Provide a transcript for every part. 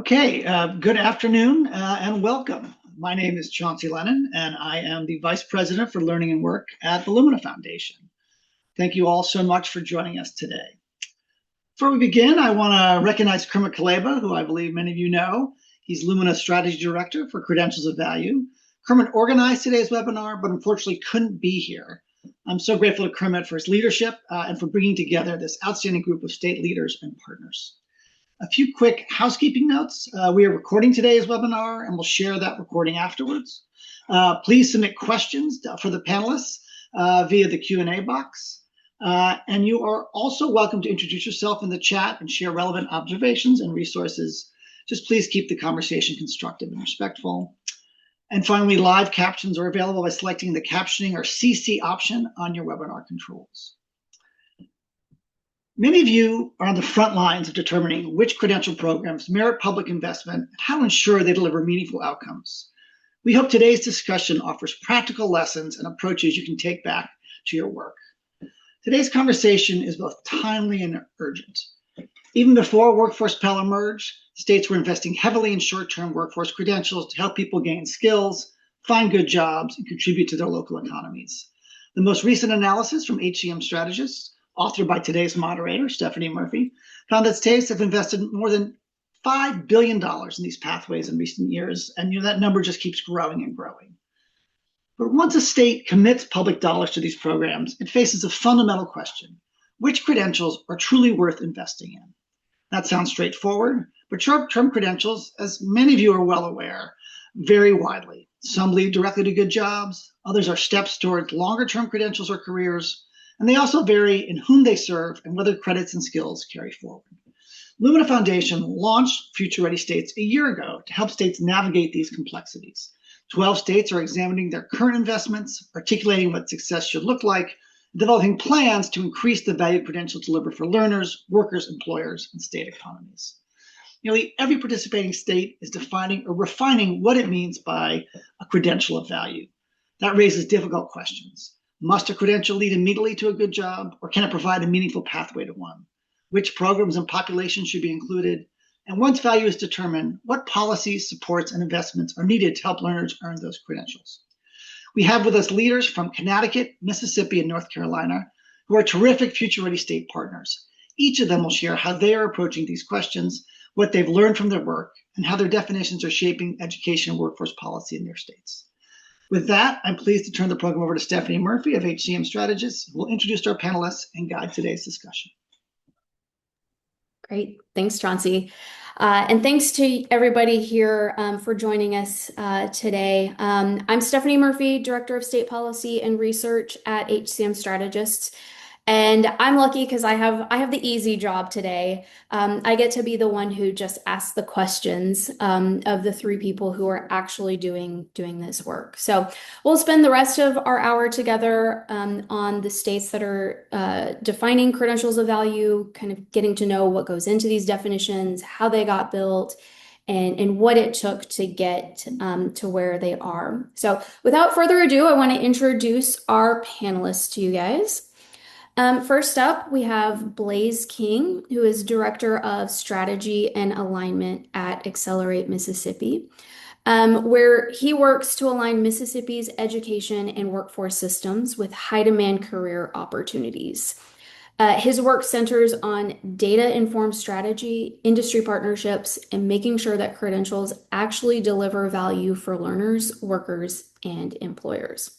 Okay, good afternoon and welcome. My name is Chauncey Lennon, and I am the Vice President for Learning and Work at the Lumina Foundation. Thank you all so much for joining us today. Before we begin, I want to recognize Kermit Kaleba, who I believe many of you know. He's Lumina's Strategy Director for Credentials of Value. Kermit organized today's webinar, but unfortunately couldn't be here. I'm so grateful to Kermit for his leadership and for bringing together this outstanding group of state leaders and partners. A few quick housekeeping notes. We are recording today's webinar and we'll share that recording afterwards. Please submit questions for the panelists via the Q&A box. And you are also welcome to introduce yourself in the chat and share relevant observations and resources. Just please keep the conversation constructive and respectful. And finally, live captions are available by selecting the captioning or CC option on your webinar controls. Many of you are on the front lines of determining which credential programs merit public investment and how to ensure they deliver meaningful outcomes. We hope today's discussion offers practical lessons and approaches you can take back to your work. Today's conversation is both timely and urgent. Even before Workforce Pell emerged, states were investing heavily in short-term workforce credentials to help people gain skills, find good jobs, and contribute to their local economies. The most recent analysis from HCM strategists, authored by today's moderator, Stephanie Murphy, found that states have invested more than $5 billion in these pathways in recent years, and that number just keeps growing and growing. But once a state commits public dollars to these programs, it faces a fundamental question: which credentials are truly worth investing in? That sounds straightforward, but short-term credentials, as many of you are well aware, vary widely. Some lead directly to good jobs, others are steps towards longer-term credentials or careers, and they also vary in whom they serve and whether credits and skills carry forward. Lumina Foundation launched FutureReady States a year ago to help states navigate these complexities. 12 states are examining their current investments, articulating what success should look like, developing plans to increase the value credentials delivered for learners, workers, employers, and state economies. Nearly every participating state is defining or refining what it means by a credential of value. That raises difficult questions. Must a credential lead immediately to a good job, or can it provide a meaningful pathway to one? Which programs and populations should be included? And once value is determined, what policies, supports, and investments are needed to help learners earn those credentials? We have with us leaders from Connecticut, Mississippi, and North Carolina who are terrific FutureReady State partners. Each of them will share how they are approaching these questions, what they've learned from their work, and how their definitions are shaping education and workforce policy in their states. With that, I'm pleased to turn the program over to Stephanie Murphy of HCM Strategists, who will introduce our panelists and guide today's discussion. Great. Thanks, Chauncey. And thanks to everybody here for joining us today. I'm Stephanie Murphy, Director of State Policy and Research at HCM Strategists. And I'm lucky because I have the easy job today. I get to be the one who just asks the questions of the three people who are actually doing this work. So we'll spend the rest of our hour together on the states that are defining credentials of value, kind of getting to know what goes into these definitions, how they got built, and what it took to get to where they are. So without further ado, I want to introduce our panelists to you guys. First up, we have Blaze King, who is Director of Strategy and Alignment at Accelerate Mississippi, where he works to align Mississippi's education and workforce systems with high-demand career opportunities. His work centers on data-informed strategy, industry partnerships, and making sure that credentials actually deliver value for learners, workers, and employers.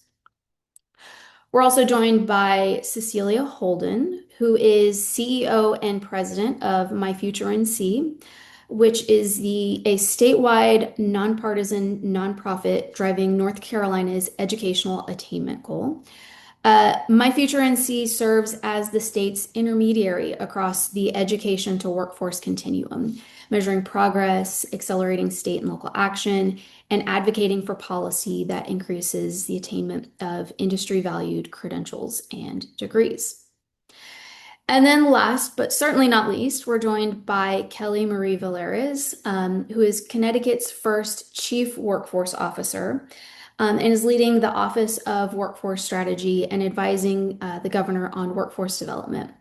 We're also joined by Cecilia Holden, who is CEO and President of My Future NC, which is a statewide, nonpartisan nonprofit driving North Carolina's educational attainment goal. My Future NC serves as the state's intermediary across the education to workforce continuum, measuring progress, accelerating state and local action, and advocating for policy that increases the attainment of industry-valued credentials and degrees. And then last, but certainly not least, we're joined by Kelly Marie Vallera's, who is Connecticut's first Chief Workforce Officer, and is leading the Office of Workforce Strategy and advising the governor on workforce development.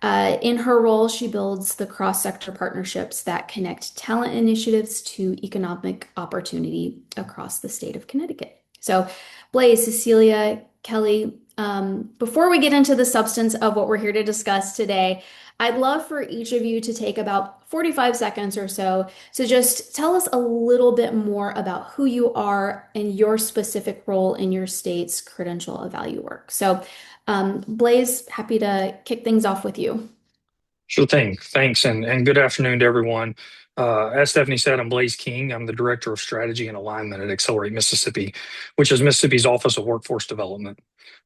In her role, she builds the cross-sector partnerships that connect talent initiatives to economic opportunity across the state of Connecticut. So, Blaze, Cecilia, Kelly, before we get into the substance of what we're here to discuss today, I'd love for each of you to take about 45 seconds or so to just tell us a little bit more about who you are and your specific role in your state's credential of value work. So, Blaze, happy to kick things off with you. Sure thing. Thanks. And good afternoon to everyone. As Stephanie said, I'm Blaze King. I'm the Director of Strategy and Alignment at Accelerate Mississippi, which is Mississippi's Office of Workforce Development.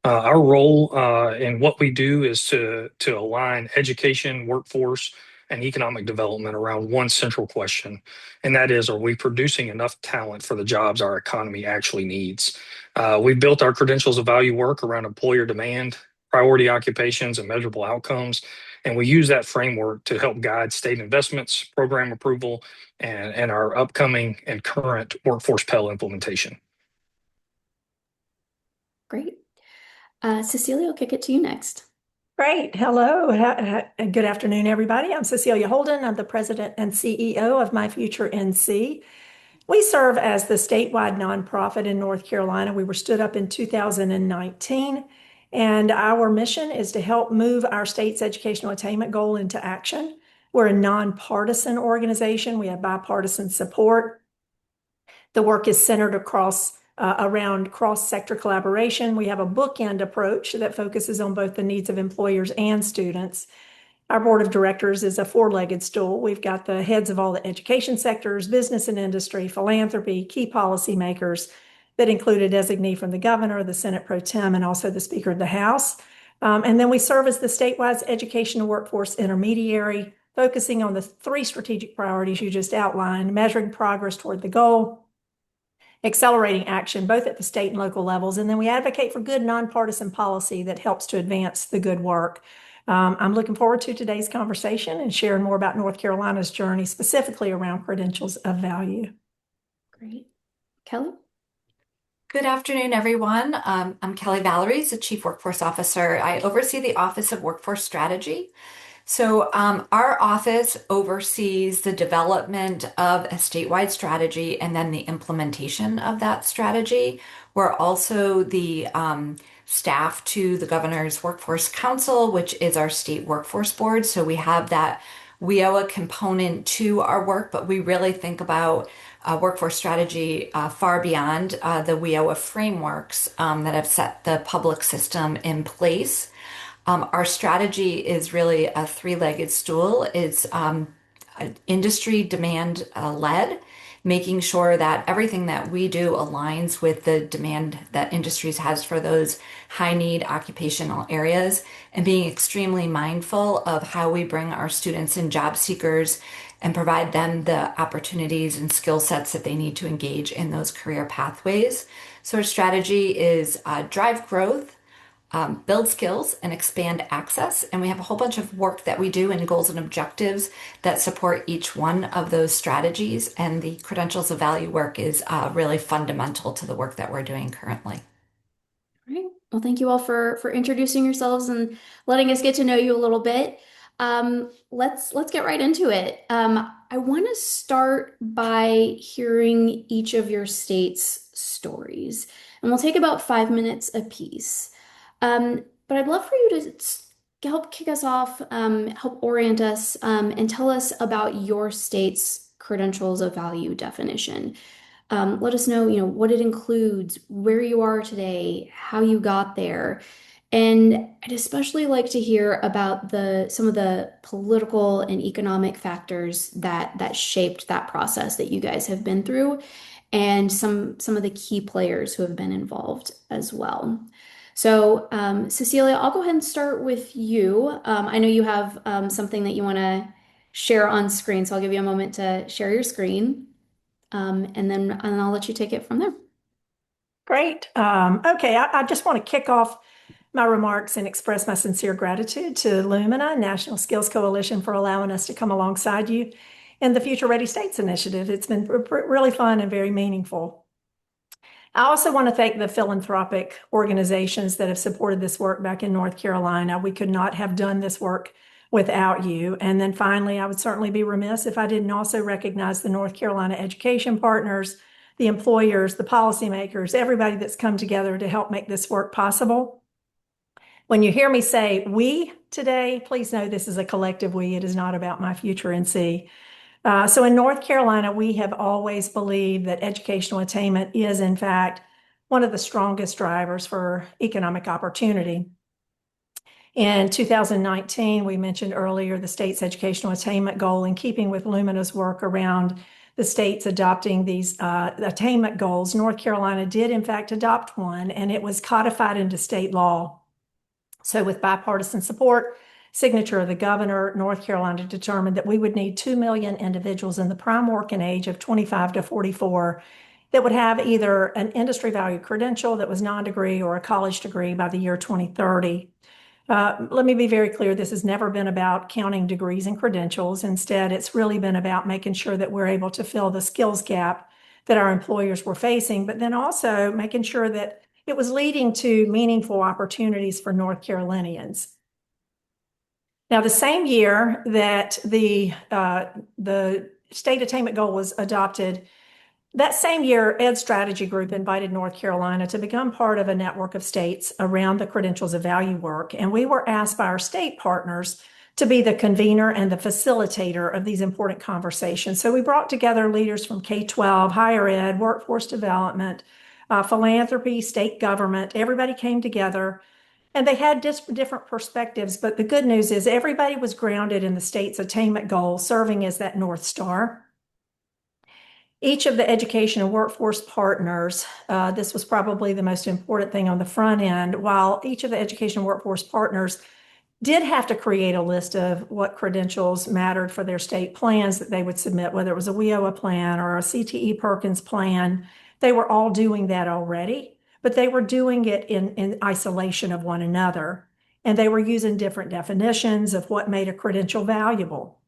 Our role in what we do is to align education, workforce, and economic development around one central question, and that is, are we producing enough talent for the jobs our economy actually needs? We've built our credentials of value work around employer demand, priority occupations, and measurable outcomes. And we use that framework to help guide state investments, program approval, and our upcoming and current workforce Pell implementation. Great. Cecilia, I'll kick it to you next. Great. Hello. Good afternoon, everybody. I'm Cecilia Holden. I'm the president and CEO of My Future NC. We serve as the statewide nonprofit in North Carolina. We were stood up in 2019, and our mission is to help move our state's educational attainment goal into action. We're a nonpartisan organization. We have bipartisan support. The work is centered around cross-sector collaboration. We have a bookend approach that focuses on both the needs of employers and students. Our board of directors is a four-legged stool. We've got the heads of all the education sectors, business and industry, philanthropy, key policymakers that include a designee from the governor, the Senate Pro Tem, and also the Speaker of the House. And then we serve as the statewide education and workforce intermediary, focusing on the three strategic priorities you just outlined: measuring progress toward the goal, accelerating action both at the state and local levels, and then we advocate for good nonpartisan policy that helps to advance the good work. I'm looking forward to today's conversation and sharing more about North Carolina's journey, specifically around credentials of value. Great. Kelly? Good afternoon, everyone. I'm Kelly Valeries, the Chief Workforce Officer. I oversee the Office of Workforce Strategy. So our office oversees the development of a statewide strategy and then the implementation of that strategy. We're also the staff to the Governor's Workforce Council, which is our state workforce board. So we have that WIOA component to our work, but we really think about workforce strategy far beyond the WIOA frameworks that have set the public system in place. Our strategy is really a three-legged stool. It's industry demand led, making sure that everything that we do aligns with the demand that industries has for those high need occupational areas, and being extremely mindful of how we bring our students and job seekers and provide them the opportunities and skill sets that they need to engage in those career pathways. So our strategy is drive growth, build skills, and expand access. And we have a whole bunch of work that we do in goals and objectives that support each one of those strategies. And the credentials of value work is really fundamental to the work that we're doing currently. Great. Well, thank you all for introducing yourselves and letting us get to know you a little bit. Let's get right into it. I want to start by hearing each of your state's stories, and we'll take about 5 minutes apiece. But I'd love for you to help kick us off, help orient us, and tell us about your state's credentials of value definition. Let us know, what it includes, where you are today, how you got there. And I'd especially like to hear about some of the political and economic factors that shaped that process that you guys have been through, and some of the key players who have been involved as well. So, Cecilia, I'll go ahead and start with you. I know you have something that you want to share on screen, so I'll give you a moment to share your screen, and I'll let you take it from there. Great. Okay, I just want to kick off my remarks and express my sincere gratitude to Lumina, National Skills Coalition, for allowing us to come alongside you in the FutureReady States initiative. It's been really fun and very meaningful. I also want to thank the philanthropic organizations that have supported this work back in North Carolina. We could not have done this work without you. And then finally, I would certainly be remiss if I didn't also recognize the North Carolina education partners, the employers, the policymakers, everybody that's come together to help make this work possible. When you hear me say we today, please know this is a collective we. It is not about my future NC. So in North Carolina, we have always believed that educational attainment is, in fact, one of the strongest drivers for economic opportunity. In 2019, we mentioned earlier the state's educational attainment goal. In keeping with Lumina's work around the states adopting these attainment goals, North Carolina did, in fact, adopt one, and it was codified into state law. So with bipartisan support, signature of the governor, North Carolina determined that we would need 2 million individuals in the prime working age of 25 to 44 that would have either an industry value credential that was non-degree or a college degree by the year 2030. Let me be very clear, this has never been about counting degrees and credentials. Instead, it's really been about making sure that we're able to fill the skills gap that our employers were facing, but then also making sure that it was leading to meaningful opportunities for North Carolinians. Now, the same year that the state attainment goal was adopted, that same year, Ed Strategy Group invited North Carolina to become part of a network of states around the Credentials of Value work. And we were asked by our state partners to be the convener and the facilitator of these important conversations. So we brought together leaders from K-12, higher ed, workforce development, philanthropy, state government. Everybody came together and they had different perspectives. But the good news is everybody was grounded in the state's attainment goal, serving as that North Star. Each of the education and workforce partners, this was probably the most important thing on the front end, while each of the education and workforce partners did have to create a list of what credentials mattered for their state plans that they would submit, whether it was a WIOA plan or a CTE Perkins plan. They were all doing that already, but they were doing it in isolation of one another. And they were using different definitions of what made a credential valuable.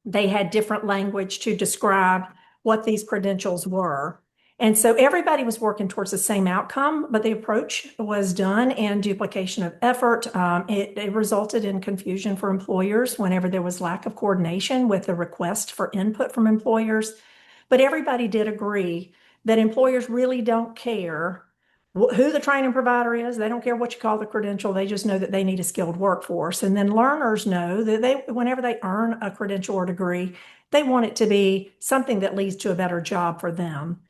They had different language to describe what these credentials were. And so everybody was working towards the same outcome, but the approach was done in duplication of effort. It resulted in confusion for employers whenever there was lack of coordination with the request for input from employers. But everybody did agree that employers really don't care who the training provider is. They don't care what you call the credential. They just know that they need a skilled workforce. And then learners know that whenever they earn a credential or degree, they want it to be something that leads to a better job for them.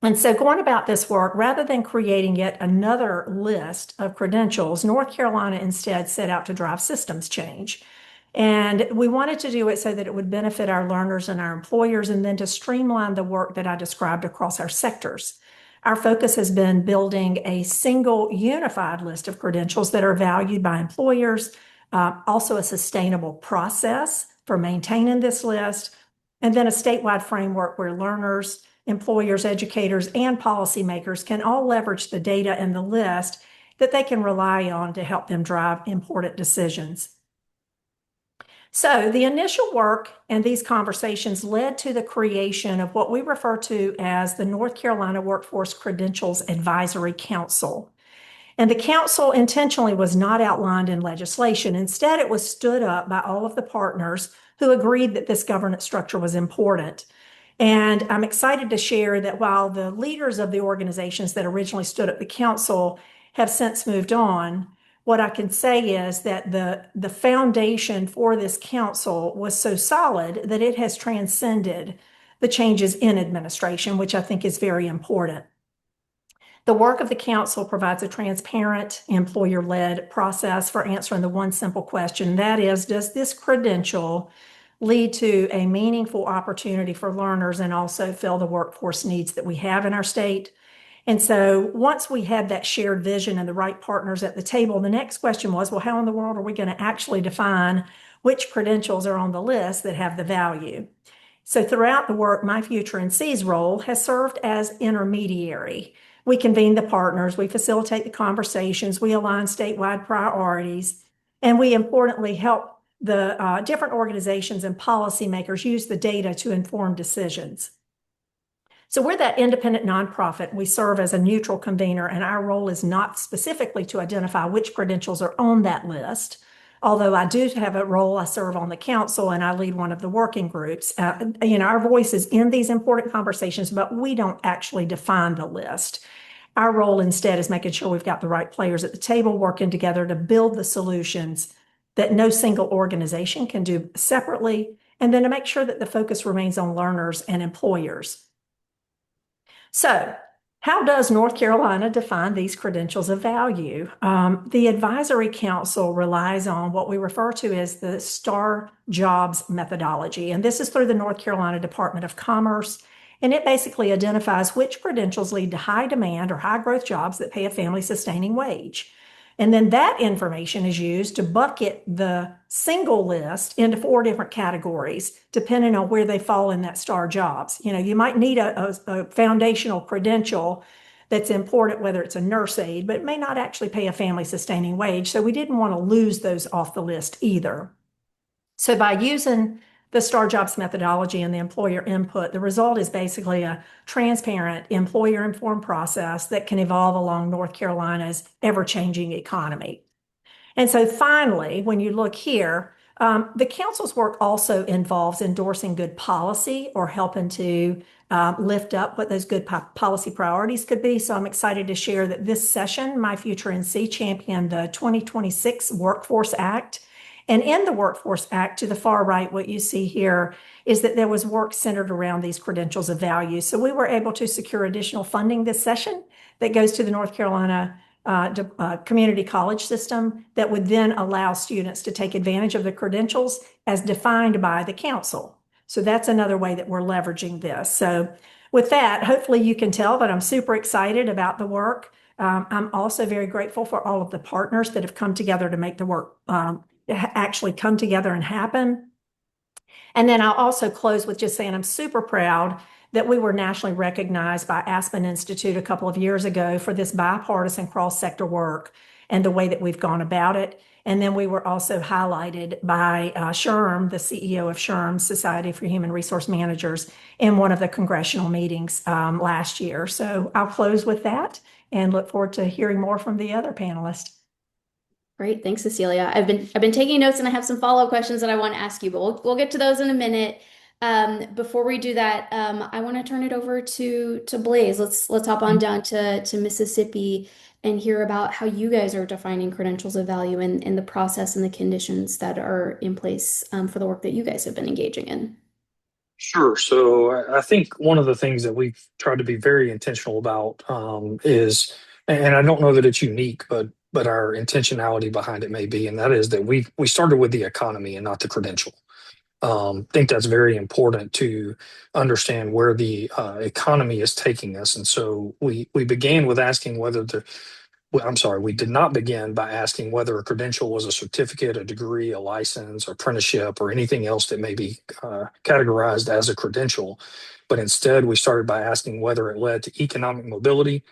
And so going about this work, rather than creating yet another list of credentials, North Carolina instead set out to drive systems change. And we wanted to do it so that it would benefit our learners and our employers, and then to streamline the work that I described across our sectors. Our focus has been building a single unified list of credentials that are valued by employers, also a sustainable process for maintaining this list, and then a statewide framework where learners, employers, educators, and policymakers can all leverage the data in the list that they can rely on to help them drive important decisions. So the initial work and these conversations led to the creation of what we refer to as the North Carolina Workforce Credentials Advisory Council. And the council intentionally was not outlined in legislation. Instead, it was stood up by all of the partners who agreed that this governance structure was important. And I'm excited to share that while the leaders of the organizations that originally stood up the council have since moved on, what I can say is that the foundation for this council was so solid that it has transcended the changes in administration, which I think is very important. The work of the council provides a transparent, employer-led process for answering the one simple question, that is, does this credential lead to a meaningful opportunity for learners and also fill the workforce needs that we have in our state? And so once we had that shared vision and the right partners at the table, the next question was, well, how in the world are we going to actually define which credentials are on the list that have the value? So throughout the work, My Future NC's role has served as intermediary. We convene the partners, we facilitate the conversations, we align statewide priorities, and we importantly help the different organizations and policymakers use the data to inform decisions. So we're that independent nonprofit. We serve as a neutral convener, and our role is not specifically to identify which credentials are on that list, although I do have a role, I serve on the council and I lead one of the working groups. Our voice is in these important conversations, but we don't actually define the list. Our role instead is making sure we've got the right players at the table working together to build the solutions that no single organization can do separately, and then to make sure that the focus remains on learners and employers. So, how does North Carolina define these credentials of value? The Advisory Council relies on what we refer to as the STAR Jobs methodology, and this is through the North Carolina Department of Commerce, and it basically identifies which credentials lead to high demand or high growth jobs that pay a family sustaining wage. And then that information is used to bucket the single list into 4 different categories, depending on where they fall in that STAR jobs. You might need a foundational credential that's important, whether it's a nurse aide, but it may not actually pay a family sustaining wage. So we didn't want to lose those off the list either. So by using the STAR jobs methodology and the employer input, the result is basically a transparent, employer-informed process that can evolve along North Carolina's ever-changing economy. And so finally, when you look here, the council's work also involves endorsing good policy or helping to lift up what those good policy priorities could be. So I'm excited to share that this session, My Future NC championed the 2026 Workforce Act. And in the Workforce Act, to the far right, what you see here is that there was work centered around these credentials of value. So we were able to secure additional funding this session that goes to the North Carolina community college system that would then allow students to take advantage of the credentials as defined by the council. So that's another way that we're leveraging this. So with that, hopefully you can tell that I'm super excited about the work. I'm also very grateful for all of the partners that have come together to make the work actually come together and happen. And then I'll also close with just saying I'm super proud that we were nationally recognized by Aspen Institute a couple of years ago for this bipartisan cross-sector work and the way that we've gone about it. And then we were also highlighted by SHRM, the CEO of SHRM, Society for Human Resource Managers, in one of the congressional meetings last year. So I'll close with that and look forward to hearing more from the other panelists. Great, thanks, Cecilia. I've been taking notes and I have some follow-up questions that I want to ask you, but we'll get to those in a minute. Before we do that, I want to turn it over to Blaze. Let's hop on down to Mississippi and hear about how you guys are defining credentials of value and the process and the conditions that are in place for the work that you guys have been engaging in. Sure. So I think one of the things that we've tried to be very intentional about is, and I don't know that it's unique, but our intentionality behind it may be, and that is that we started with the economy and not the credential. Think that's very important to understand where the economy is taking us. And so we began with asking whether we did not begin by asking whether a credential was a certificate, a degree, a license, apprenticeship, or anything else that may be categorized as a credential. But instead, we started by asking whether it led to economic mobility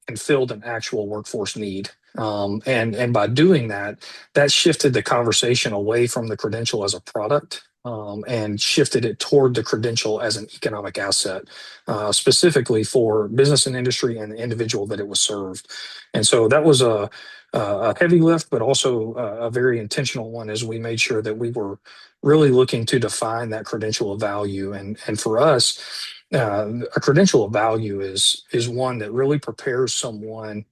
and filled an actual workforce need. And by doing that, that shifted the conversation away from the credential as a product and shifted it toward the credential as an economic asset, specifically for business and industry and the individual that it was served. And so that was a heavy lift, but also a very intentional one as we made sure that we were really looking to define that credential of value. And for us, a credential of value is one that really prepares someone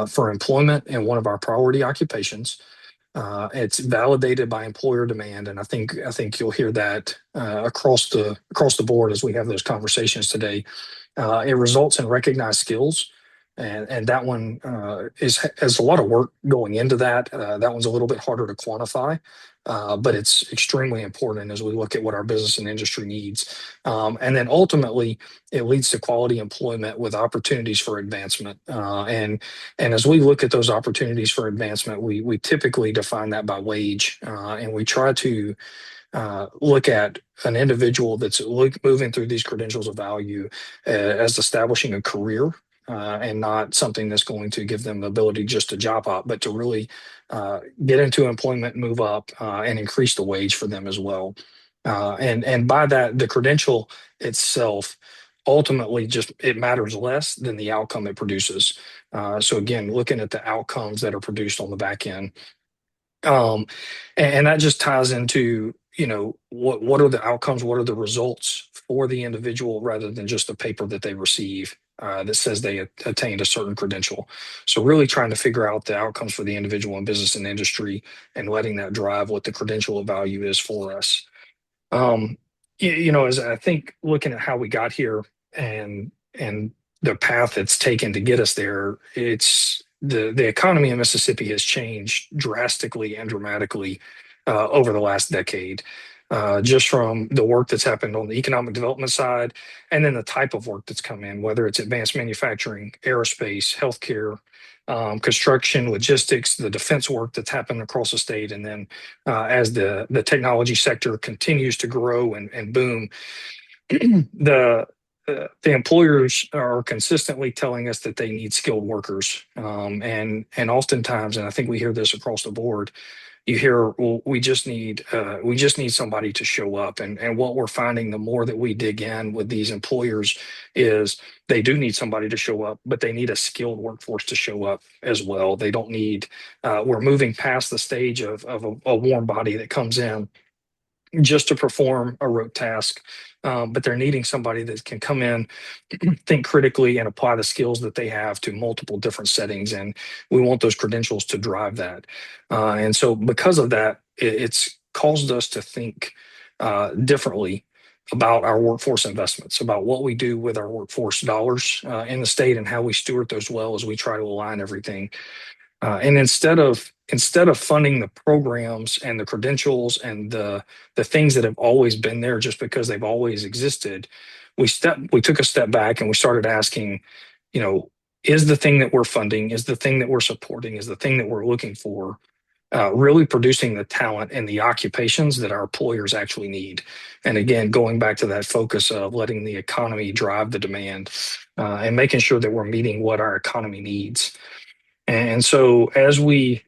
for employment in one of our priority occupations. It's validated by employer demand, and I think you'll hear that across the board as we have those conversations today. It results in recognized skills, and that one has a lot of work going into that. That one's a little bit harder to quantify, but it's extremely important as we look at what our business and industry needs. And then ultimately, it leads to quality employment with opportunities for advancement. And as we look at those opportunities for advancement, we typically define that by wage, and we try to look at an individual that's moving through these credentials of value as establishing a career. And not something that's going to give them the ability just to job hop, but to really get into employment, move up, and increase the wage for them as well. And by that, the credential itself ultimately it matters less than the outcome it produces. So again, looking at the outcomes that are produced on the back end. Um, and that just ties into, what are the outcomes, what are the results for the individual rather than just the paper that they receive that says they attained a certain credential. So really trying to figure out the outcomes for the individual in business and industry and letting that drive what the credential of value is for us. Um, as I think looking at how we got here and the path it's taken to get us there, it's the economy in Mississippi has changed drastically and dramatically over the last decade. Just from the work that's happened on the economic development side, and then the type of work that's come in, whether it's advanced manufacturing, aerospace, healthcare, construction, logistics, the defense work that's happened across the state, and then as the technology sector continues to grow and boom, the the employers are consistently telling us that they need skilled workers, and oftentimes, and I think we hear this across the board, you hear, well, we just need somebody to show up. And what we're finding, the more that we dig in with these employers, is they do need somebody to show up, but they need a skilled workforce to show up as well. They don't need, we're moving past the stage of a warm body that comes in just to perform a rote task. But they're needing somebody that can come in, think critically, and apply the skills that they have to multiple different settings. And we want those credentials to drive that. And so, because of that, it's caused us to think differently about our workforce investments, about what we do with our workforce dollars in the state, and how we steward those well as we try to align everything. And instead of funding the programs and the credentials and the things that have always been there just because they've always existed, we took a step back and we started asking, you know, is the thing that we're funding, is the thing that we're supporting, is the thing that we're looking for really producing the talent and the occupations that our employers actually need? And again, going back to that focus of letting the economy drive the demand and making sure that we're meeting what our economy needs. And so, as we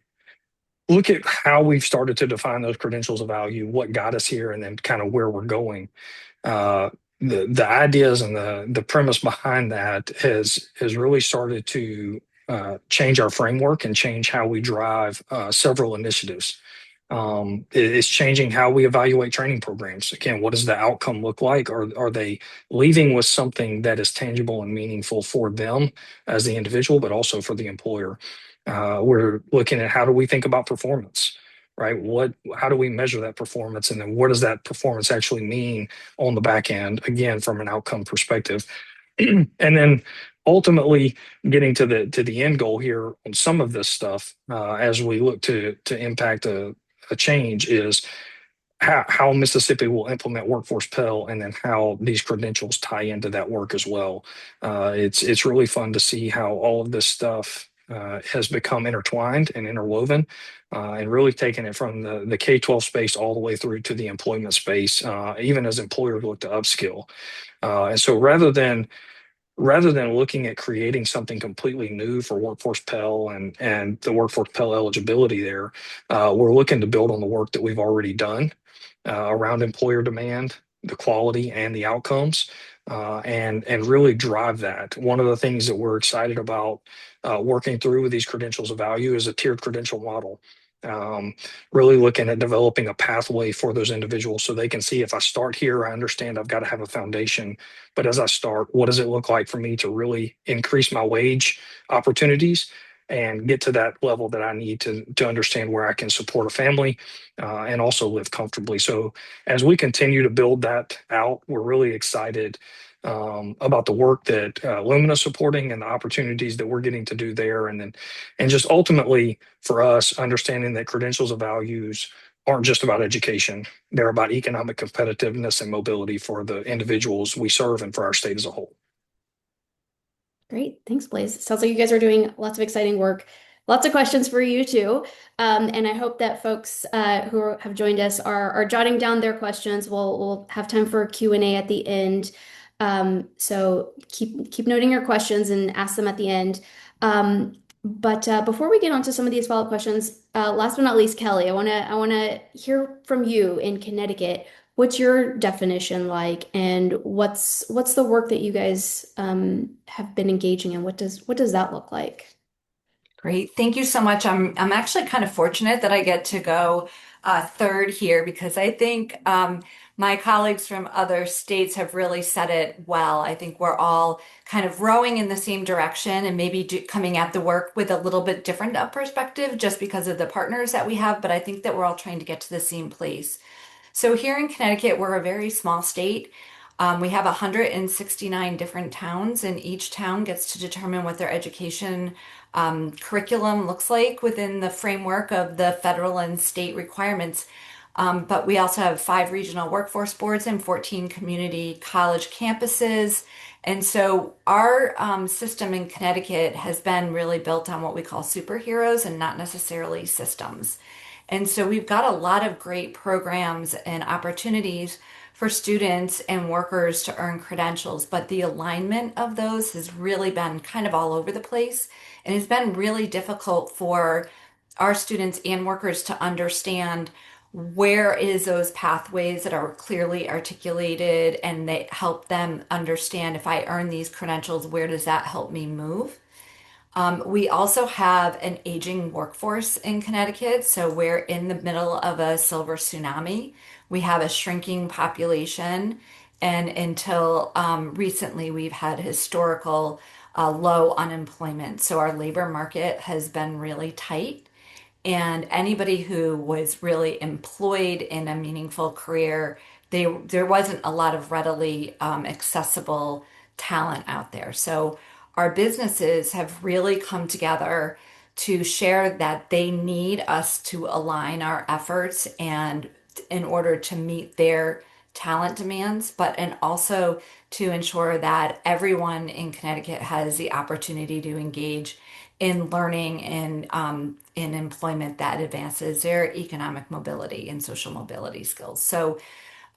look at how we've started to define those credentials of value, what got us here, and then kind of where we're going, uh, the ideas and the premise behind that has really started to change our framework and change how we drive several initiatives. It's changing how we evaluate training programs. Again, what does the outcome look like? Are they leaving with something that is tangible and meaningful for them as the individual, but also for the employer? We're looking at how do we think about performance, right? How do we measure that performance? And then what does that performance actually mean on the back end, again, from an outcome perspective? And then ultimately getting to the end goal here on some of this stuff as we look to impact a change is how Mississippi will implement Workforce Pell, and then how these credentials tie into that work as well. It's really fun to see how all of this stuff has become intertwined and interwoven, and really taking it from the K-12 space all the way through to the employment space, even as employers look to upskill. And so rather than looking at creating something completely new for Workforce Pell and the Workforce Pell eligibility there, we're looking to build on the work that we've already done around employer demand, the quality and the outcomes, and really drive that. One of the things that we're excited about working through with these credentials of value is a tiered credential model. Um, Really looking at developing a pathway for those individuals so they can see, if I start here, I understand I've got to have a foundation. But as I start, what does it look like for me to really increase my wage opportunities and get to that level that I need to understand where I can support a family and also live comfortably? So as we continue to build that out, we're really excited about the work that Lumina is supporting and the opportunities that we're getting to do there. And just ultimately for us, understanding that credentials of values aren't just about education. They're about economic competitiveness and mobility for the individuals we serve and for our state as a whole. Great. Thanks, Blaze. Sounds like you guys are doing lots of exciting work. Lots of questions for you too. And I hope that folks who have joined us are jotting down their questions. We'll have time for Q&A at the end. So keep noting your questions and ask them at the end. But before we get on to some of these follow-up questions, last but not least, Kelly, I wanna hear from you in Connecticut. What's your definition like, and what's the work that you guys have been engaging in? What does that look like? Great. Thank you so much. I'm actually kind of fortunate that I get to go third here because I think my colleagues from other states have really said it well. I think we're all kind of rowing in the same direction and maybe coming at the work with a little bit different perspective just because of the partners that we have. But I think that we're all trying to get to the same place. So here in Connecticut, we're a very small state. We have 169 different towns, and each town gets to determine what their education curriculum looks like within the framework of the federal and state requirements. But we also have 5 regional workforce boards and 14 community college campuses. And so our system in Connecticut has been really built on what we call superheroes and not necessarily systems. And so we've got a lot of great programs and opportunities for students and workers to earn credentials, but the alignment of those has really been kind of all over the place. And it's been really difficult for our students and workers to understand where is those pathways that are clearly articulated and they help them understand if I earn these credentials, where does that help me move? We also have an aging workforce in Connecticut, so we're in the middle of a silver tsunami. We have a shrinking population, and until recently, we've had historical low unemployment. So our labor market has been really tight, and anybody who was really employed in a meaningful career, there wasn't a lot of readily accessible talent out there. So our businesses have really come together to share that they need us to align our efforts and in order to meet their talent demands, and also to ensure that everyone in Connecticut has the opportunity to engage in learning and in employment that advances their economic mobility and social mobility skills. So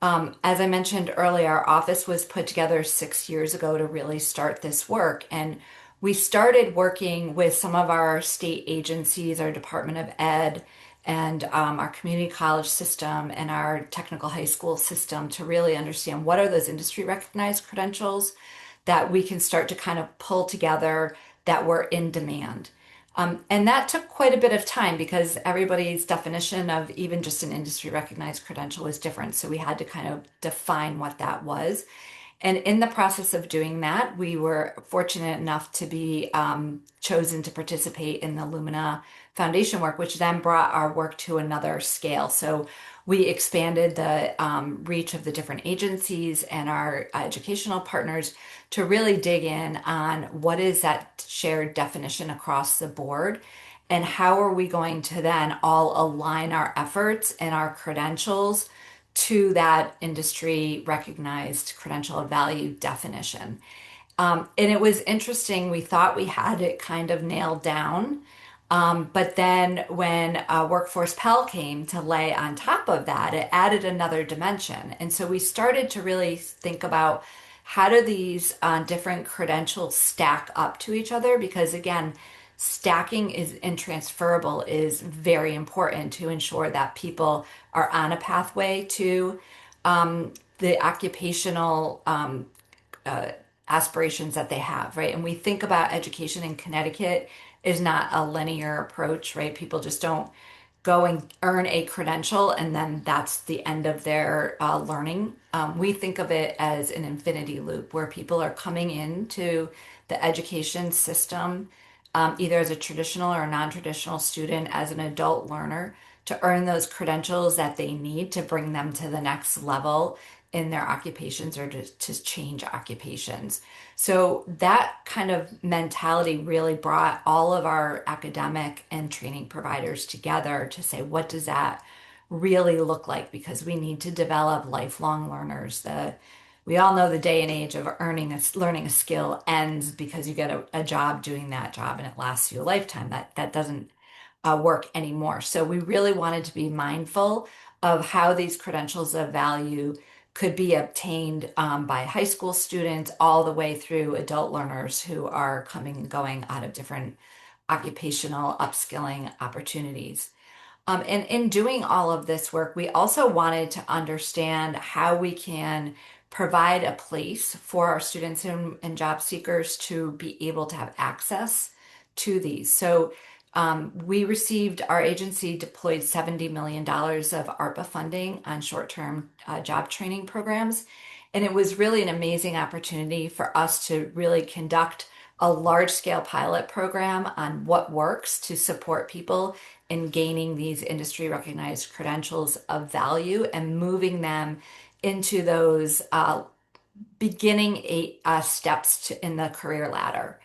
as I mentioned earlier, our office was put together 6 years ago to really start this work. And we started working with some of our state agencies, our Department of Ed, and our community college system and our technical high school system to really understand what are those industry recognized credentials that we can start to kind of pull together that were in demand. And that took quite a bit of time because everybody's definition of even just an industry recognized credential was different. So we had to kind of define what that was. And in the process of doing that, we were fortunate enough to be chosen to participate in the Lumina Foundation work, which then brought our work to another scale. So we expanded the reach of the different agencies and our educational partners to really dig in on what is that shared definition across the board and how are we going to then all align our efforts and our credentials to that industry recognized credential of value definition. And it was interesting. We thought we had it kind of nailed down. But then when Workforce Pell came to lay on top of that, it added another dimension. And so we started to really think about how do these different credentials stack up to each other? Because again, stacking is and transferable is very important to ensure that people are on a pathway to the occupational aspirations that they have, right? And we think about education in Connecticut is not a linear approach, right? People just don't go and earn a credential and then that's the end of their learning. We think of it as an infinity loop where people are coming into the education system, either as a traditional or non-traditional student, as an adult learner, to earn those credentials that they need to bring them to the next level in their occupations or to change occupations. So that kind of mentality really brought all of our academic and training providers together to say, what does that really look like? Because we need to develop lifelong learners. We all know the day and age of learning a skill ends because you get a job doing that job and it lasts you a lifetime. That doesn't work anymore. So we really wanted to be mindful of how these credentials of value could be obtained by high school students all the way through adult learners who are coming and going out of different occupational upskilling opportunities. And in doing all of this work, we also wanted to understand how we can provide a place for our students and job seekers to be able to have access to these. So our agency deployed $70 million of ARPA funding on short-term job training programs. And it was really an amazing opportunity for us to really conduct a large-scale pilot program on what works to support people in gaining these industry-recognized credentials of value and moving them into those beginning steps in the career ladder.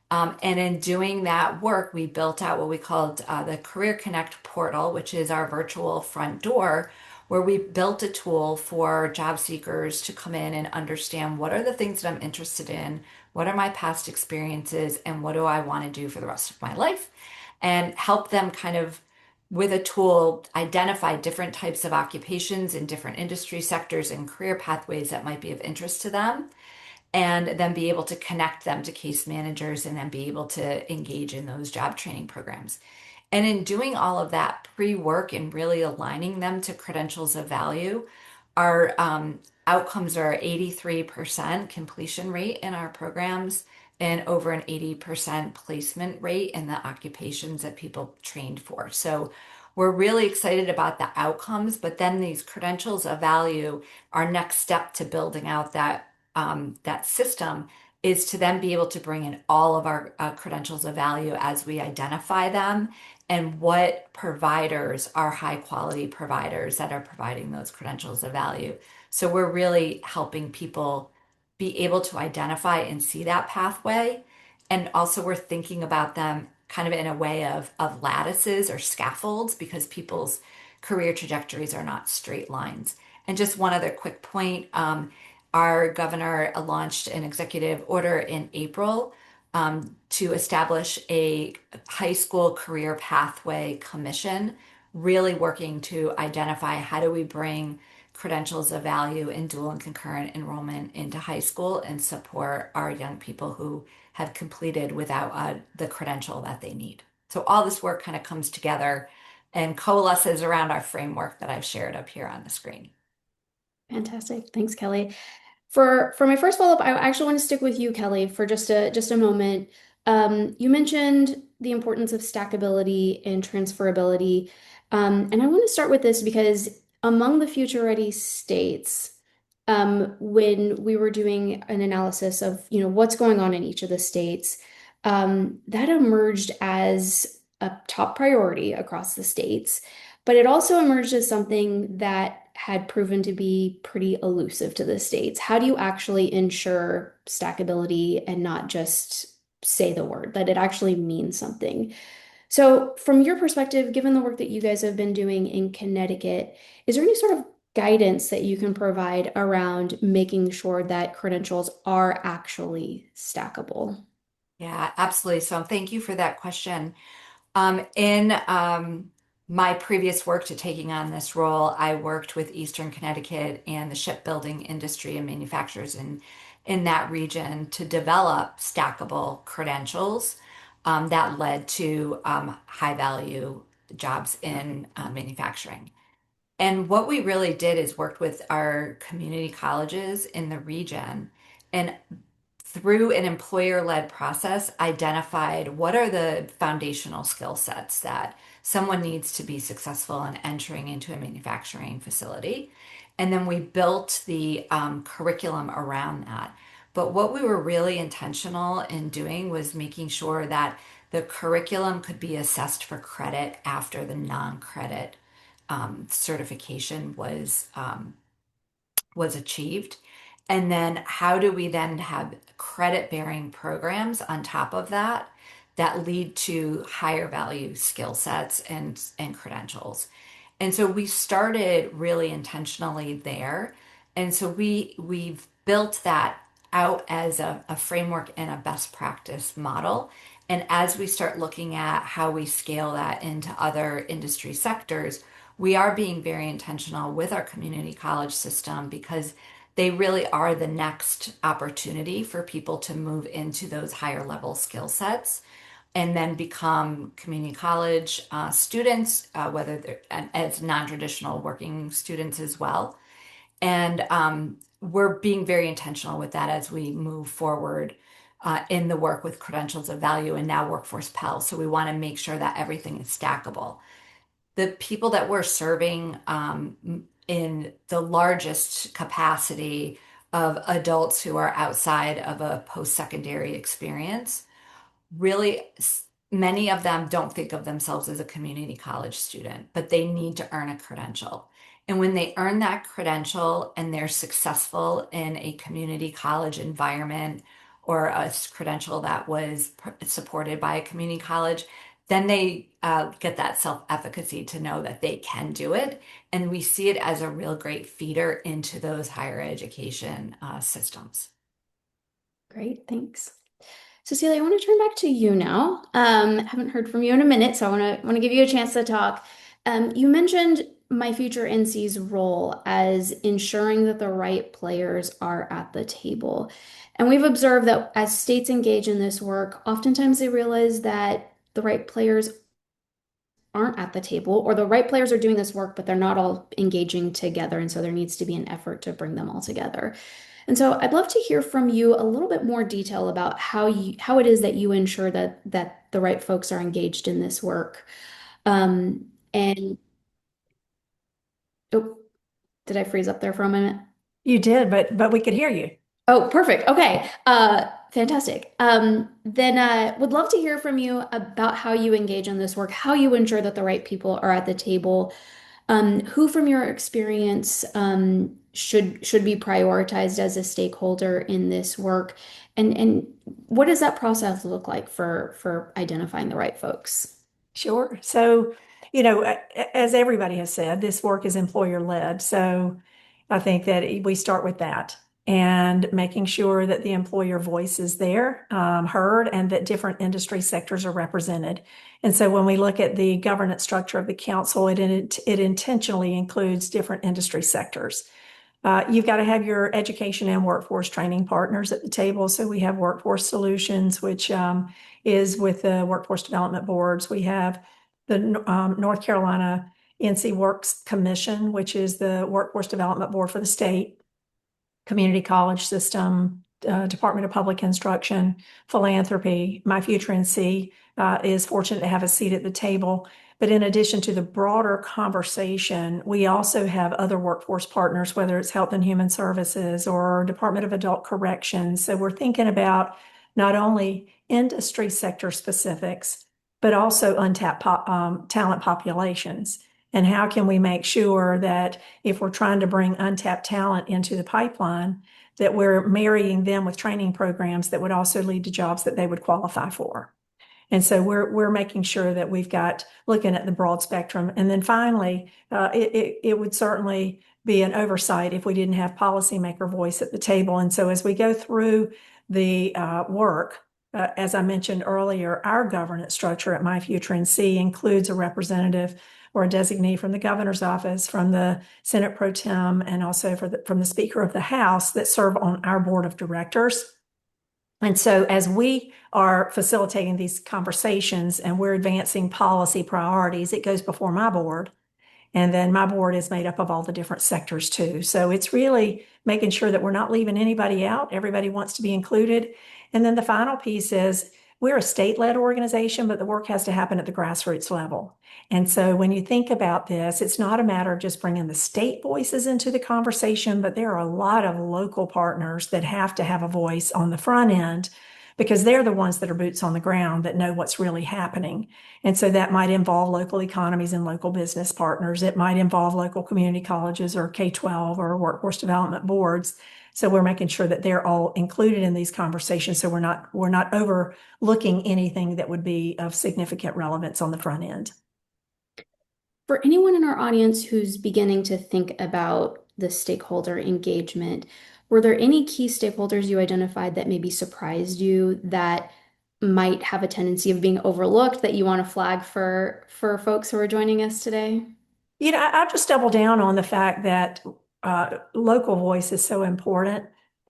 And in doing that work, we built out what we called the Career Connect portal, which is our virtual front door, where we built a tool for job seekers to come in and understand what are the things that I'm interested in, what are my past experiences, and what do I want to do for the rest of my life, and help them kind of with a tool identify different types of occupations in different industry sectors and career pathways that might be of interest to them, and then be able to connect them to case managers and then be able to engage in those job training programs. And in doing all of that pre-work and really aligning them to credentials of value, our outcomes are 83% completion rate in our programs and over an 80% placement rate in the occupations that people trained for. So we're really excited about the outcomes, but then these credentials of value, our next step to building out that system is to then be able to bring in all of our credentials of value as we identify them and what providers are high quality providers that are providing those credentials of value. So we're really helping people be able to identify and see that pathway. And also we're thinking about them kind of in a way of lattices or scaffolds because people's career trajectories are not straight lines. And just one other quick point, our governor launched an executive order in April to establish a high school career pathway commission, really working to identify how do we bring credentials of value in dual and concurrent enrollment into high school and support our young people who have completed without the credential that they need. So all this work kind of comes together and coalesces around our framework that I've shared up here on the screen. Fantastic. Thanks, Kelly. For my first follow-up, I actually want to stick with you, Kelly, for just a moment. You mentioned the importance of stackability and transferability. And I want to start with this because among the future-ready states, when we were doing an analysis of, what's going on in each of the states, that emerged as a top priority across the states. But it also emerged as something that had proven to be pretty elusive to the states. How do you actually ensure stackability and not just say the word, that it actually means something? So, from your perspective, given the work that you guys have been doing in Connecticut, is there any sort of guidance that you can provide around making sure that credentials are actually stackable? Yeah, absolutely. So thank you for that question. In my previous work to taking on this role, I worked with Eastern Connecticut and the shipbuilding industry and manufacturers in that region to develop stackable credentials that led to high value jobs in manufacturing. And what we really did is worked with our community colleges in the region and through an employer-led process, identified what are the foundational skill sets that someone needs to be successful in entering into a manufacturing facility. And then we built the curriculum around that. But what we were really intentional in doing was making sure that the curriculum could be assessed for credit after the non-credit certification was achieved. And then how do we then have credit bearing programs on top of that that lead to higher value skill sets and credentials? And so we started really intentionally there. And so we've built that out as a framework and a best practice model. And as we start looking at how we scale that into other industry sectors, we are being very intentional with our community college system because they really are the next opportunity for people to move into those higher level skill sets and then become community college students, whether they're as non-traditional working students as well. And we're being very intentional with that as we move forward in the work with credentials of value and now Workforce Pell. So we want to make sure that everything is stackable. The people that we're serving in the largest capacity of adults who are outside of a post-secondary experience, really, many of them don't think of themselves as a community college student, but they need to earn a credential. And when they earn that credential and they're successful in a community college environment or a credential that was supported by a community college, then they get that self-efficacy to know that they can do it. And we see it as a real great feeder into those higher education systems. Great, thanks. Cecilia, I want to turn back to you now. Haven't heard from you in a minute, so I want to give you a chance to talk. You mentioned My Future NC's role as ensuring that the right players are at the table. And we've observed that as states engage in this work, oftentimes they realize that the right players aren't at the table, or the right players are doing this work, but they're not all engaging together. And so there needs to be an effort to bring them all together. And so I'd love to hear from you a little bit more detail about how it is that you ensure that the right folks are engaged in this work. And oh, did I freeze up there for a minute? You did, but we could hear you. Oh, perfect. Okay. Fantastic. Then would love to hear from you about how you engage in this work, how you ensure that the right people are at the table. Who from your experience should be prioritized as a stakeholder in this work? And what does that process look like for identifying the right folks? Sure. So, as everybody has said, this work is employer-led. So I think that we start with that and making sure that the employer voice is there, heard, and that different industry sectors are represented. And so when we look at the governance structure of the council, it intentionally includes different industry sectors. You've got to have your education and workforce training partners at the table. So we have Workforce Solutions, which is with the workforce development boards. We have the North Carolina NC Works Commission, which is the workforce development board for the state, community college system, Department of Public Instruction, philanthropy. My Future NC is fortunate to have a seat at the table. But in addition to the broader conversation, we also have other workforce partners, whether it's Health and Human Services or Department of Adult Corrections. So we're thinking about not only industry sector specifics, but also untapped talent populations. And how can we make sure that if we're trying to bring untapped talent into the pipeline, that we're marrying them with training programs that would also lead to jobs that they would qualify for? And so we're making sure that we've got looking at the broad spectrum. And then finally, it would certainly be an oversight if we didn't have policymaker voice at the table. And so as we go through the work, as I mentioned earlier, our governance structure at My Future NC includes a representative or a designee from the governor's office, from the Senate Pro Tem, and also from the Speaker of the House that serve on our board of directors. And so as we are facilitating these conversations and we're advancing policy priorities, it goes before my board. And then my board is made up of all the different sectors too. So it's really making sure that we're not leaving anybody out. Everybody wants to be included. And then the final piece is we're a state-led organization, but the work has to happen at the grassroots level. And so when you think about this, it's not a matter of just bringing the state voices into the conversation, but there are a lot of local partners that have to have a voice on the front end because they're the ones that are boots on the ground that know what's really happening. And so that might involve local economies and local business partners. It might involve local community colleges or K-12 or workforce development boards. So we're making sure that they're all included in these conversations. So we're not overlooking anything that would be of significant relevance on the front end. For anyone in our audience who's beginning to think about the stakeholder engagement, were there any key stakeholders you identified that maybe surprised you that might have a tendency of being overlooked that you want to flag for folks who are joining us today? I'll just double down on the fact that local voice is so important.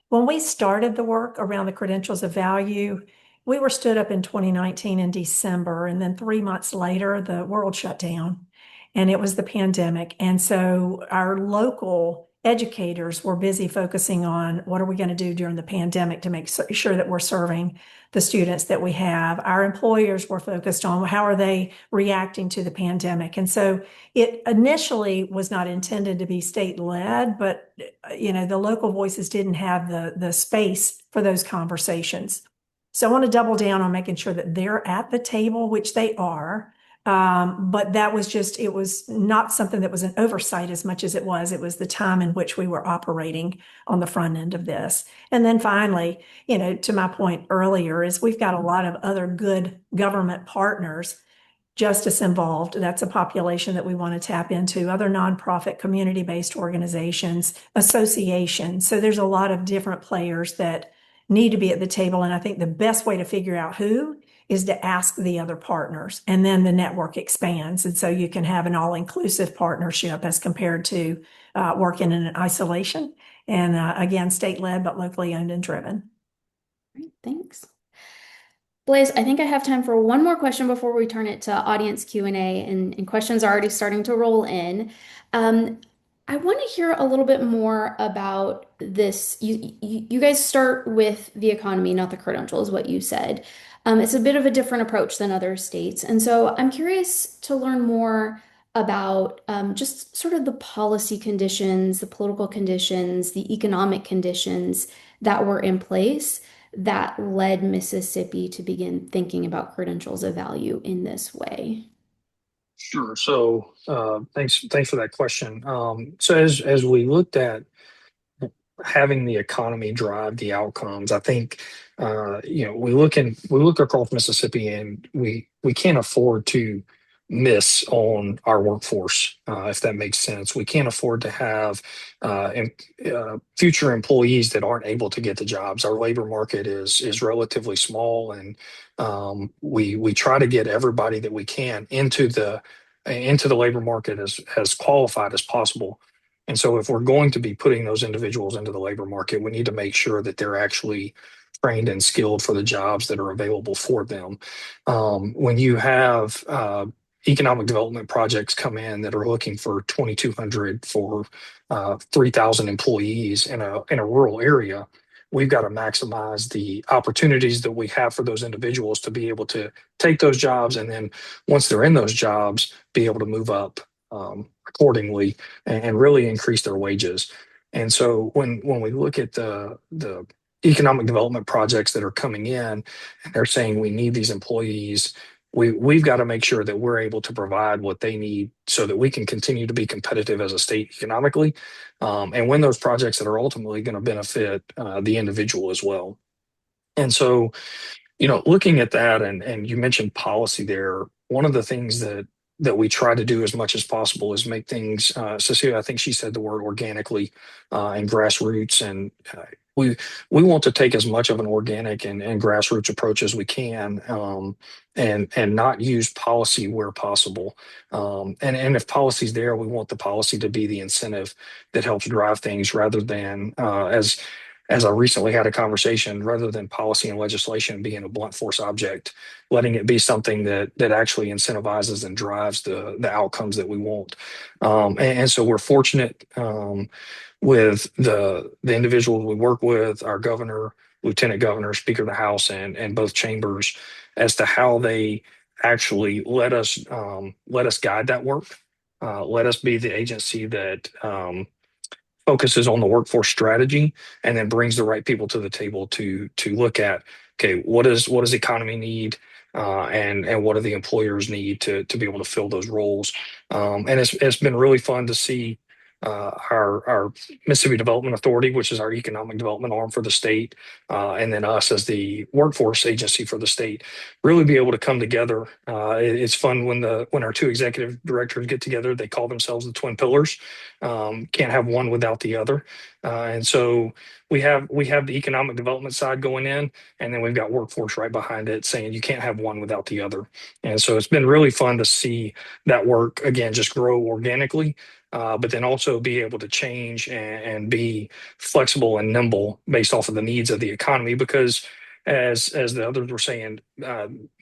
When we started the work around the credentials of value, we were stood up in 2019 in December, and then 3 months later, the world shut down, and it was the pandemic. And so our local educators were busy focusing on what are we going to do during the pandemic to make sure that we're serving the students that we have. Our employers were focused on how are they reacting to the pandemic. And so it initially was not intended to be state-led, but the local voices didn't have the space for those conversations. So I want to double down on making sure that they're at the table, which they are. But that was it was not something that was an oversight as much as it was the time in which we were operating on the front end of this. And then finally, to my point earlier, is we've got a lot of other good government partners, justice involved. That's a population that we want to tap into, other nonprofit community-based organizations, associations. So there's a lot of different players that need to be at the table. And I think the best way to figure out who is to ask the other partners, and then the network expands. And so you can have an all-inclusive partnership as compared to working in an isolation. And again, state-led, but locally owned and driven. Great, thanks. Blaise, I think I have time for one more question before we turn it to audience Q&A, and questions are already starting to roll in. I want to hear a little bit more about this. You guys start with the economy, not the credential, is what you said. It's a bit of a different approach than other states. And so I'm curious to learn more about just sort of the policy conditions, the political conditions, the economic conditions that were in place that led Mississippi to begin thinking about credentials of value in this way. Sure. So thanks for that question. So as we looked at having the economy drive the outcomes, I think we look across Mississippi, and we can't afford to miss on our workforce, if that makes sense. We can't afford to have future employees that aren't able to get the jobs. Our labor market is relatively small, and we try to get everybody that we can into the labor market as qualified as possible. And so if we're going to be putting those individuals into the labor market, we need to make sure that they're actually trained and skilled for the jobs that are available for them. When you have economic development projects come in that are looking for 2,200 for 3,000 employees in a rural area, we've got to maximize the opportunities that we have for those individuals to be able to take those jobs, and then once they're in those jobs, be able to move up accordingly and really increase their wages. And so when we look at the economic development projects that are coming in, and they're saying we need these employees, we've got to make sure that we're able to provide what they need so that we can continue to be competitive as a state economically, and win those projects that are ultimately going to benefit the individual as well. And so, looking at that, and you mentioned policy there, one of the things that we try to do as much as possible is make things, Cecilia, I think she said the word organically, and grassroots, and we want to take as much of an organic and grassroots approach as we can, and not use policy where possible. And if policy's there, we want the policy to be the incentive that helps drive things, rather than as I recently had a conversation, rather than policy and legislation being a blunt force object, letting it be something that actually incentivizes and drives the outcomes that we want. And so we're fortunate with the individuals we work with, our governor, lieutenant governor, speaker of the House, and both chambers, as to how they actually let us guide that work, let us be the agency that focuses on the workforce strategy, and then brings the right people to the table to look at, okay, what does the economy need, and what do the employers need to be able to fill those roles. And it's been really fun to see our Mississippi Development Authority, which is our economic development arm for the state, and then us as the workforce agency for the state, really be able to come together. It's fun when our two executive directors get together. They call themselves the twin pillars. Can't have one without the other. And so we have the economic development side going in, and then we've got workforce right behind it, saying you can't have one without the other. And so it's been really fun to see that work, again, just grow organically, but then also be able to change and be flexible and nimble based off of the needs of the economy. Because as the others were saying,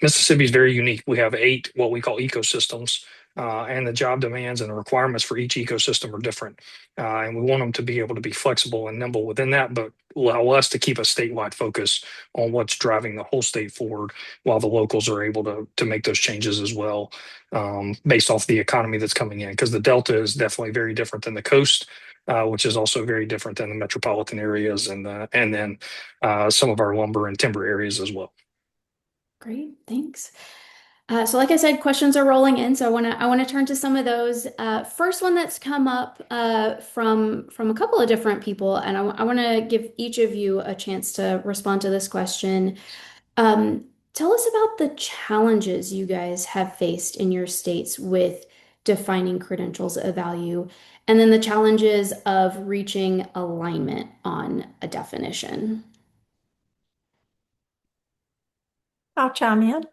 Mississippi is very unique. We have 8 what we call ecosystems and the job demands and the requirements for each ecosystem are different. And we want them to be able to be flexible and nimble within that, but allow us to keep a statewide focus on what's driving the whole state forward, while the locals are able to make those changes as well, based off the economy that's coming in. Because the Delta is definitely very different than the coast, which is also very different than the metropolitan areas, and then some of our lumber and timber areas as well. Great, thanks. So like I said, questions are rolling in, so I wanna turn to some of those. First one that's come up from a couple of different people, and I want to give each of you a chance to respond to this question. Tell us about the challenges you guys have faced in your states with defining credentials of value, and then the challenges of reaching alignment on a definition. I'll chime in.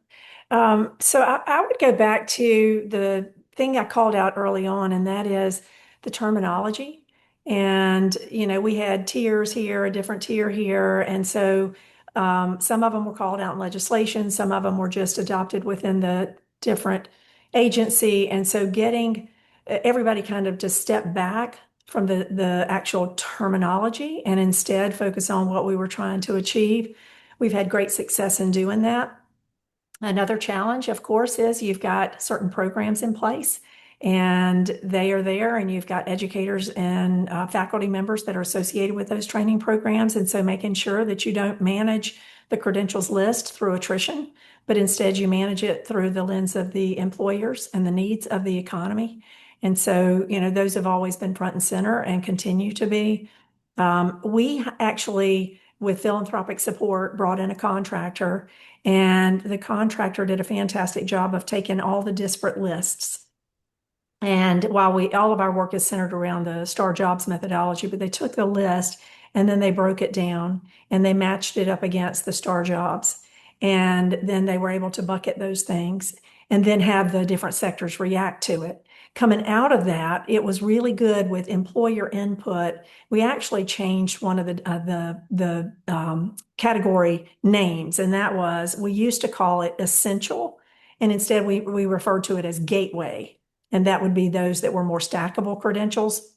So I would go back to the thing I called out early on, and that is the terminology. And, we had tiers here, a different tier here. And so some of them were called out in legislation, some of them were just adopted within the different agency. And so getting everybody kind of to step back from the actual terminology and instead focus on what we were trying to achieve. We've had great success in doing that. Another challenge, of course, is you've got certain programs in place and they are there, and you've got educators and faculty members that are associated with those training programs. And so making sure that you don't manage the credentials list through attrition, but instead you manage it through the lens of the employers and the needs of the economy. And so, those have always been front and center and continue to be. We actually, with philanthropic support, brought in a contractor, and the contractor did a fantastic job of taking all the disparate lists. And while all of our work is centered around the STAR jobs methodology, but they took the list and then they broke it down and they matched it up against the STAR jobs. And then they were able to bucket those things and then have the different sectors react to it. Coming out of that, it was really good with employer input. We actually changed one of the category names, and that was, we used to call it essential, and instead we referred to it as gateway, and that would be those that were more stackable credentials.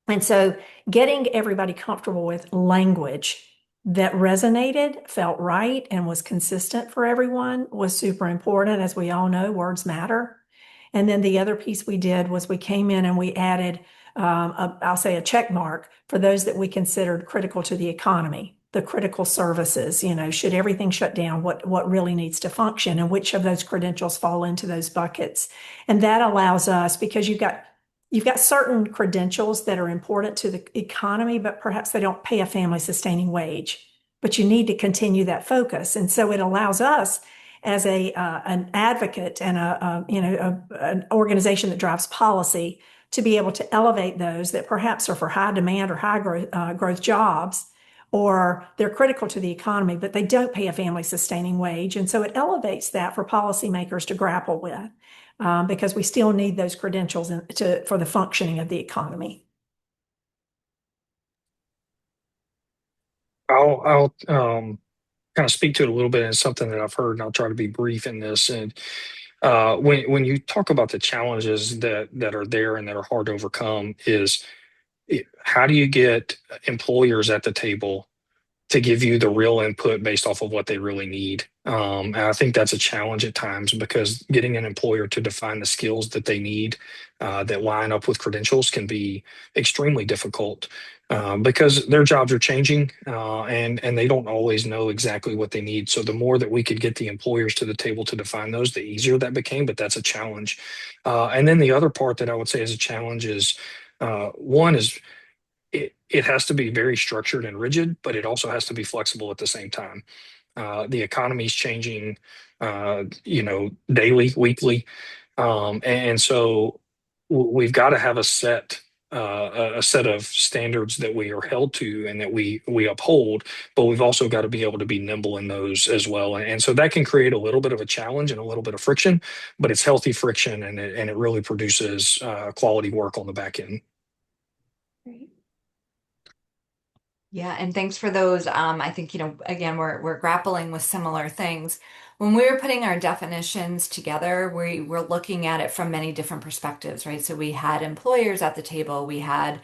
And so getting everybody comfortable with language that resonated, felt right, and was consistent for everyone was super important. As we all know, words matter. And then the other piece we did was we came in and we added, I'll say, a check mark for those that we considered critical to the economy, the critical services. Should everything shut down, what really needs to function, and which of those credentials fall into those buckets. And that allows us, because you've got certain credentials that are important to the economy, but perhaps they don't pay a family sustaining wage, but you need to continue that focus. And so it allows us, as an advocate and an organization that drives policy, to be able to elevate those that perhaps are for high demand or high growth jobs, or they're critical to the economy, but they don't pay a family sustaining wage. And so it elevates that for policymakers to grapple with, because we still need those credentials for the functioning of the economy. I'll kind of speak to it a little bit, and it's something that I've heard, and I'll try to be brief in this. And when you talk about the challenges that are there and that are hard to overcome, how do you get employers at the table to give you the real input based off of what they really need? And I think that's a challenge at times, because getting an employer to define the skills that they need that line up with credentials can be extremely difficult, because their jobs are changing, and they don't always know exactly what they need. So the more that we could get the employers to the table to define those, the easier that became. But that's a challenge. And then the other part that I would say is a challenge is, one is, it has to be very structured and rigid, but it also has to be flexible at the same time. The economy is changing, daily, weekly, and so we've got to have a set of standards that we are held to and that we uphold, but we've also got to be able to be nimble in those as well. And so that can create a little bit of a challenge and a little bit of friction, but it's healthy friction, and it really produces quality work on the back end. Great. Yeah, and thanks for those. I think, again, we're grappling with similar things. When we were putting our definitions together, we were looking at it from many different perspectives, right? So we had employers at the table, we had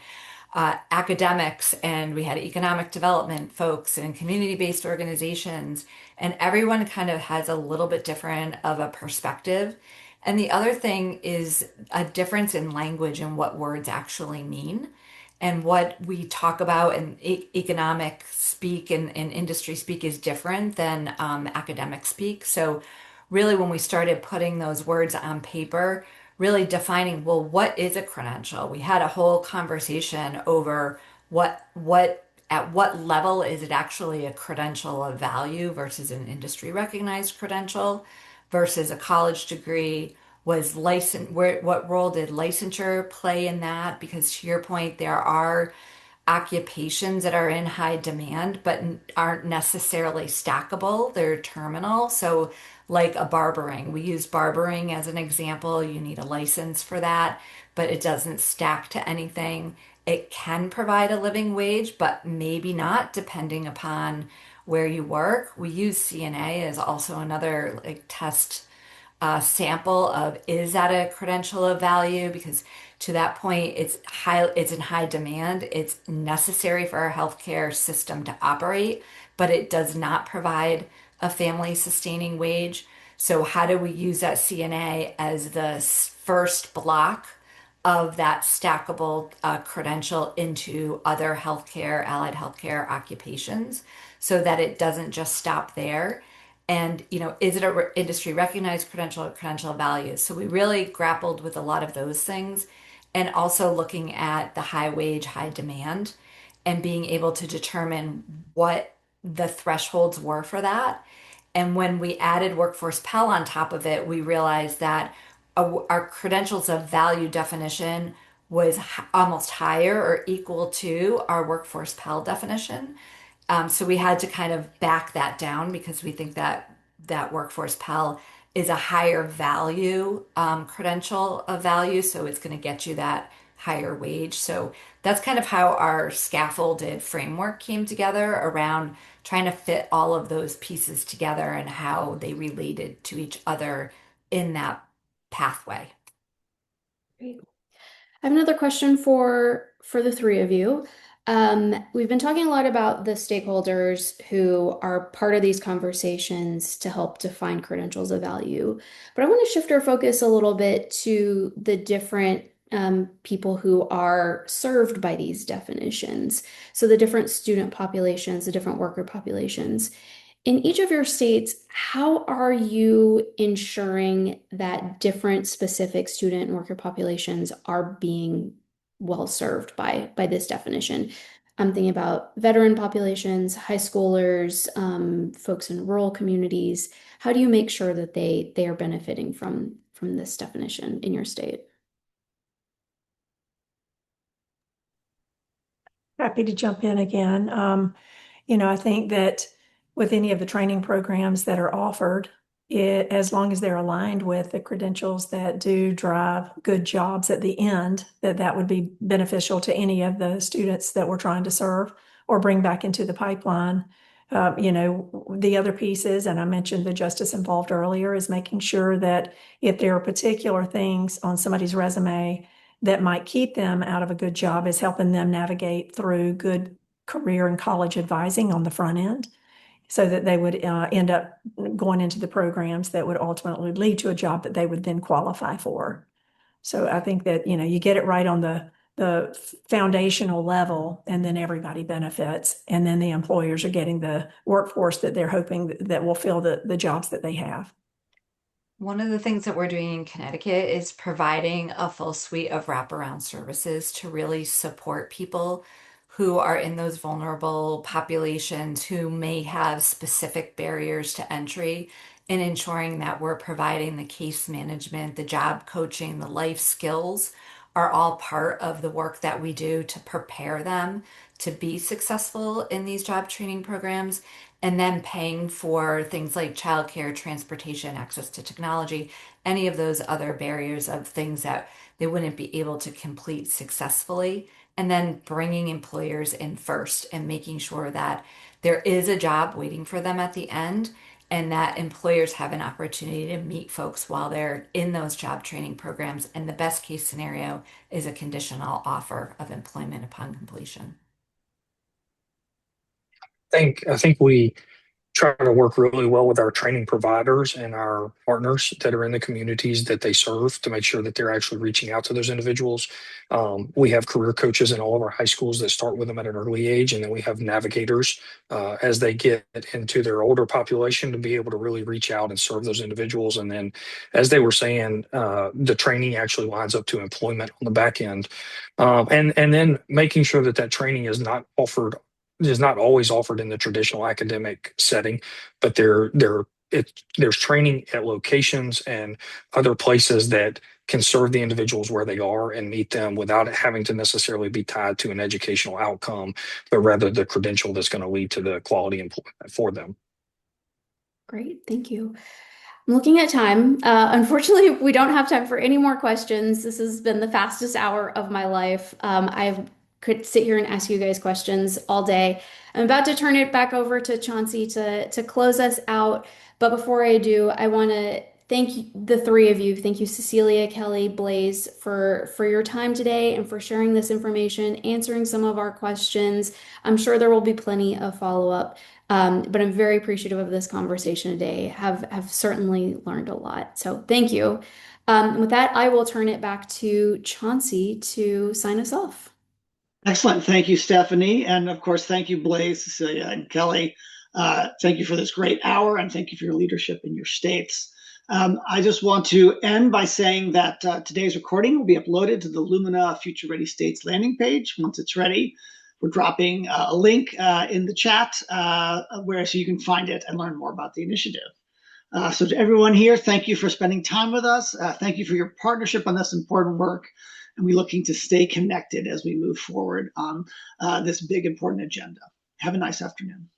academics, and we had economic development folks and community-based organizations, and everyone kind of has a little bit different of a perspective. And the other thing is a difference in language and what words actually mean. And what we talk about in economic speak and industry speak is different than academic speak. So, really, when we started putting those words on paper, really defining, well, what is a credential? We had a whole conversation over at what level is it actually a credential of value versus an industry recognized credential versus a college degree. Was license where what role did licensure play in that? Because to your point, there are occupations that are in high demand but aren't necessarily stackable. They're terminal. So, like a barbering, we use barbering as an example. You need a license for that, but it doesn't stack to anything. It can provide a living wage, but maybe not, depending upon where you work. We use CNA as also another like test sample of, is that a credential of value? Because to that point, it's in high demand. It's necessary for our healthcare system to operate, but it does not provide a family sustaining wage. So how do we use that CNA as the first block of that stackable credential into other healthcare, allied healthcare occupations, so that it doesn't just stop there? And, is it a industry recognized credential or credential of value? So we really grappled with a lot of those things, and also looking at the high wage, high demand, and being able to determine what the thresholds were for that. And when we added Workforce Pell on top of it, we realized that our credentials of value definition was almost higher or equal to our Workforce Pell definition. So we had to kind of back that down because we think that Workforce Pell is a higher value credential of value, so it's going to get you that higher wage. So that's kind of how our scaffolded framework came together around trying to fit all of those pieces together and how they related to each other in that pathway. Great. I have another question for the three of you. We've been talking a lot about the stakeholders who are part of these conversations to help define credentials of value, but I want to shift our focus a little bit to the different people who are served by these definitions. So the different student populations, the different worker populations. In each of your states, how are you ensuring that different specific student and worker populations are being well served by this definition? I'm thinking about veteran populations, high schoolers, folks in rural communities. How do you make sure that they are benefiting from this definition in your state? Happy to jump in again. I think that with any of the training programs that are offered, as long as they're aligned with the credentials that do drive good jobs at the end, that would be beneficial to any of the students that we're trying to serve or bring back into the pipeline. The other pieces, and I mentioned the justice involved earlier, is making sure that if there are particular things on somebody's resume that might keep them out of a good job, is helping them navigate through good career and college advising on the front end so that they would end up going into the programs that would ultimately lead to a job that they would then qualify for. So I think that, you get it right on the foundational level, and then everybody benefits. And then the employers are getting the workforce that they're hoping that will fill the jobs that they have. One of the things that we're doing in Connecticut is providing a full suite of wraparound services to really support people who are in those vulnerable populations who may have specific barriers to entry, and ensuring that we're providing the case management, the job coaching, the life skills are all part of the work that we do to prepare them to be successful in these job training programs, and then paying for things like childcare, transportation, access to technology, any of those other barriers of things that they wouldn't be able to complete successfully and then bringing employers in first and making sure that there is a job waiting for them at the end and that employers have an opportunity to meet folks while they're in those job training programs. And the best case scenario is a conditional offer of employment upon completion. I think we try to work really well with our training providers and our partners that are in the communities that they serve to make sure that they're actually reaching out to those individuals. We have career coaches in all of our high schools that start with them at an early age, and then we have navigators as they get into their older population to be able to really reach out and serve those individuals. And then, as they were saying, the training actually lines up to employment on the back end, and then making sure that that training is not always offered in the traditional academic setting, but there's training at locations and other places that can serve the individuals where they are and meet them without it having to necessarily be tied to an educational outcome, but rather the credential that's going to lead to the quality employment for them. Great, thank you. I'm looking at time. Unfortunately, we don't have time for any more questions. This has been the fastest hour of my life. I could sit here and ask you guys questions all day. I'm about to turn it back over to Chauncey to close us out. But before I do, I want to thank the three of you. Thank you, Cecilia, Kelly, Blaze, for your time today and for sharing this information, answering some of our questions. I'm sure there will be plenty of follow-up. But I'm very appreciative of this conversation today. Have certainly learned a lot. So thank you. With that, I will turn it back to Chauncey to sign us off. Excellent. Thank you, Stephanie. And of course, thank you, Blaze, Cecilia, and Kelly. Thank you for this great hour, and thank you for your leadership in your states. I just want to end by saying that today's recording will be uploaded to the Lumina FutureReady States landing page once it's ready. We're dropping a link in the chat so you can find it and learn more about the initiative. So to everyone here, thank you for spending time with us. Thank you for your partnership on this important work. And we're looking to stay connected as we move forward on this big, important agenda. Have a nice afternoon.